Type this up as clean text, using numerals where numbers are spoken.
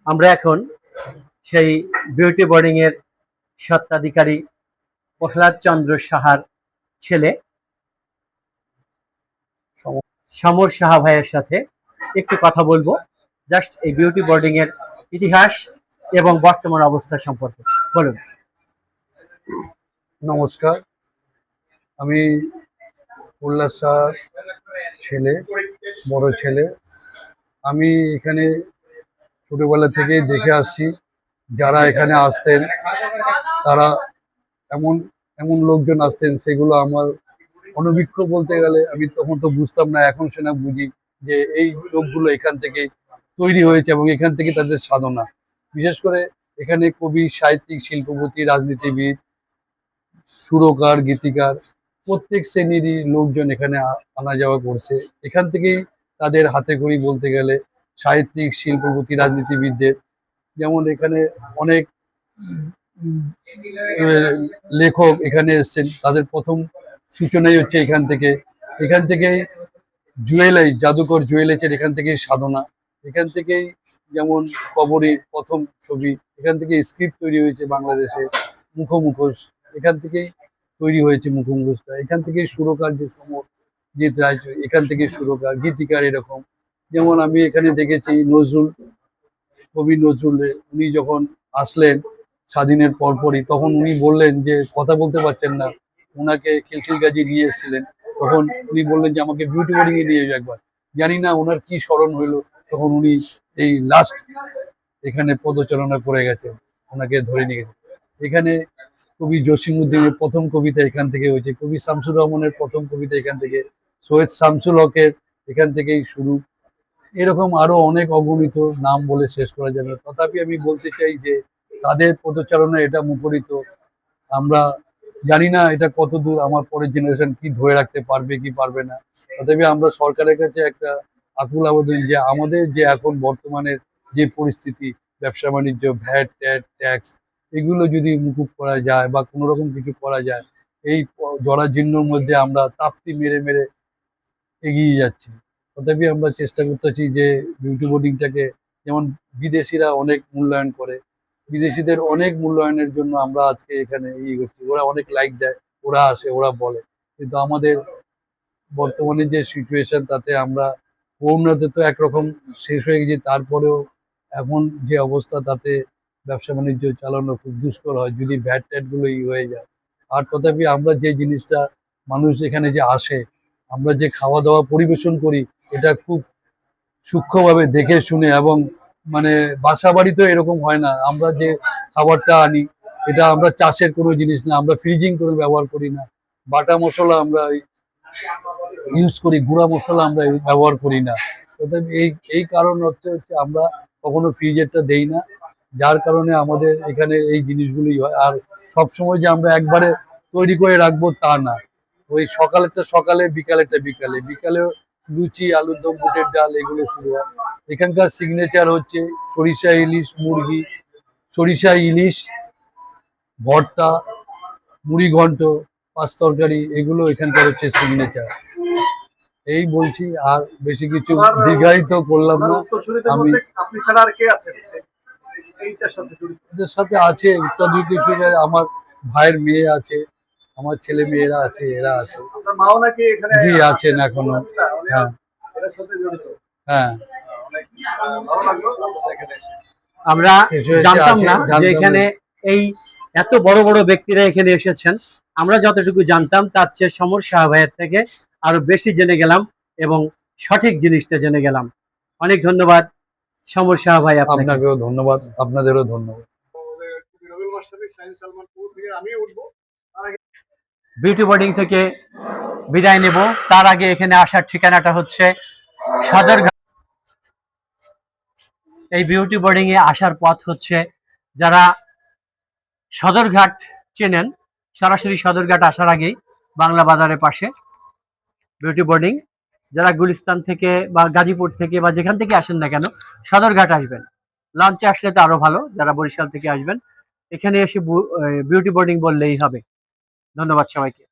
আমরা এখন সেই বিউটি বোর্ডিং এর স্বত্বাধিকারী প্রহ্লাদ চন্দ্র সাহার ছেলে সমর সাহা ভাইয়ের সাথে একটু কথা বলবো জাস্ট এই বিউটি বোর্ডিং এর ইতিহাস এবং বর্তমান অবস্থা সম্পর্কে। বলুন। নমস্কার, আমি প্রহ্লাদ সাহার ছেলে, বড় ছেলে। আমি এখানে ছোটবেলা থেকেই দেখে আসছি, যারা এখানে আসতেন তারা এমন এমন লোকজন আসতেন, সেগুলো আমার অনভিজ্ঞ বলতে গেলে। আমি তখন তো বুঝতাম না, এখন সেটা বুঝি যে এই লোকগুলো এখান থেকে তৈরি হয়েছে এবং এখান থেকে তাদের সাধনা। বিশেষ করে এখানে কবি, সাহিত্যিক, শিল্পপতি, রাজনীতিবিদ, সুরকার, গীতিকার প্রত্যেক শ্রেণীরই লোকজন এখানে আনা যাওয়া করছে। এখান থেকেই তাদের হাতে খড়ি বলতে গেলে সাহিত্যিক, শিল্পপতি, রাজনীতিবিদদের। যেমন এখানে অনেক লেখক এখানে এসেছেন, তাদের প্রথম সূচনাই হচ্ছে এখান থেকে। এখান থেকেই জুয়েলারি, জাদুকর জুয়েলার্সের এখান থেকেই সাধনা। এখান থেকেই যেমন কবরীর প্রথম ছবি, এখান থেকে স্ক্রিপ্ট তৈরি হয়েছে বাংলাদেশে। মুখোশ এখান থেকেই তৈরি হয়েছে, মুখোশটা। এখান থেকেই সুরকার যে সমরজিৎ রায়, এখান থেকে সুরকার, গীতিকার এরকম। যেমন আমি এখানে দেখেছি নজরুল, কবি নজরুল, উনি যখন আসলেন স্বাধীনের পরপরই, তখন উনি বললেন যে কথা বলতে পারছেন না, ওনাকে খিলখিলগাজি নিয়ে এসেছিলেন। তখন উনি বললেন যে আমাকে বিউটি বোর্ডিং এ নিয়ে যাও একবার। জানি না ওনার কি স্মরণ হইলো, তখন উনি এই লাস্ট এখানে পদচারণা করে গেছেন, ওনাকে ধরে নিয়ে গেছেন। এখানে কবি জসিমউদ্দিনের প্রথম কবিতা এখান থেকে হয়েছে, কবি শামসুর রহমানের প্রথম কবিতা এখান থেকে, সৈয়দ শামসুল হকের এখান থেকেই শুরু। এরকম আরো অনেক অগণিত নাম বলে শেষ করা যাবে না। তথাপি আমি বলতে চাই যে তাদের পদচারণা এটা মুখরিত। আমরা জানি না এটা কতদূর আমার পরের জেনারেশন কি ধরে রাখতে পারবে কি পারবে না। তথাপি আমরা সরকারের কাছে একটা আকুল আবেদন, যে আমাদের যে এখন বর্তমানের যে পরিস্থিতি, ব্যবসা বাণিজ্য, ভ্যাট ট্যাট ট্যাক্স, এগুলো যদি মুকুব করা যায় বা কোনো রকম কিছু করা যায়, এই জরাজীর্ণর মধ্যে আমরা তাপ্তি মেরে মেরে এগিয়ে যাচ্ছি। তথাপি আমরা চেষ্টা করতেছি যে বিউটি বোর্ডিংটাকে, যেমন বিদেশিরা অনেক মূল্যায়ন করে, বিদেশিদের অনেক মূল্যায়নের জন্য আমরা আজকে এখানে ইয়ে করছি। ওরা অনেক লাইক দেয়, ওরা আসে, ওরা বলে। কিন্তু আমাদের বর্তমানে যে সিচুয়েশন, তাতে আমরা করোনাতে তো একরকম শেষ হয়ে গেছি, তারপরেও এখন যে অবস্থা, তাতে ব্যবসা বাণিজ্য চালানো খুব দুষ্কর হয় যদি ভ্যাট ট্যাট গুলো হয়ে যায়। আর তথাপি আমরা যে জিনিসটা, মানুষ এখানে যে আসে, আমরা যে খাওয়া দাওয়া পরিবেশন করি, এটা খুব সূক্ষ্মভাবে দেখে শুনে, এবং মানে বাসা বাড়িতেও এরকম হয় না। আমরা যে খাবারটা আনি, এটা আমরা চাষের কোনো জিনিস না, আমরা ফ্রিজিং করে ব্যবহার করি না। বাটা মশলা আমরা ইউজ করি, গুঁড়া মশলা আমরা ব্যবহার করি না। অতএব এই কারণ হচ্ছে আমরা কখনো ফ্রিজেরটা দেই না, যার কারণে আমাদের এখানে এই জিনিসগুলি হয়। আর সবসময় যে আমরা একবারে তৈরি করে রাখবো তা না, ওই সকালেরটা সকালে, বিকালেরটা বিকালে। বিকালেও লুচি, আলুর দম, বুটের ডাল, এগুলো শুরু হয়। এখানকার সিগনেচার হচ্ছে সরিষা ইলিশ মুরগি, সরিষা ইলিশ ভর্তা, মুড়ি ঘন্ট, পাঁচ তরকারি, এগুলো এখানকার হচ্ছে সিগনেচার। এই বলছি, আর বেশি কিছু দীর্ঘায়িত করলাম না। আমি আপনি ছাড়া আর কে আছেন এইটার সাথে জড়িত? এদের সাথে আছে ইত্যাদি কিছু, আমার ভাইয়ের মেয়ে আছে, আমার ছেলে মেয়েরা আছে, এরা আছে। আপনার মাও নাকি এখানে? জি, আছেন এখনো। হ্যাঁ এটার সাথে জড়িত। হ্যাঁ। অনেক ভালো লাগলো আপনাদের এখানে এসে। আমরা জানতাম না যে এখানে এই এত বড় বড় ব্যক্তিরা এখানে এসেছেন। আমরা যতটুকু জানতাম তার চেয়ে সমর সাহা ভাইয়ের থেকে আরো বেশি জেনে গেলাম এবং সঠিক জিনিসটা জেনে গেলাম। অনেক ধন্যবাদ সমর সাহা ভাই। আপনাকেও ধন্যবাদ, আপনাদেরও ধন্যবাদ। বিউটি বোর্ডিং থেকে বিদায় নেব, তার আগে এখানে আসার ঠিকানাটা হচ্ছে সদরঘাট। এই বিউটি বোর্ডিং এ আসার পথ হচ্ছে, যারা সদরঘাট চেনেন, সরাসরি সদরঘাট আসার আগেই বাংলা বাজারের পাশে বিউটি বোর্ডিং। যারা গুলিস্তান থেকে বা গাজীপুর থেকে বা যেখান থেকে আসেন না কেন, সদরঘাট আসবেন। লঞ্চে আসলে তো আরো ভালো, যারা বরিশাল থেকে আসবেন এখানে এসে বিউটি বোর্ডিং বললেই হবে। ধন্যবাদ সবাইকে।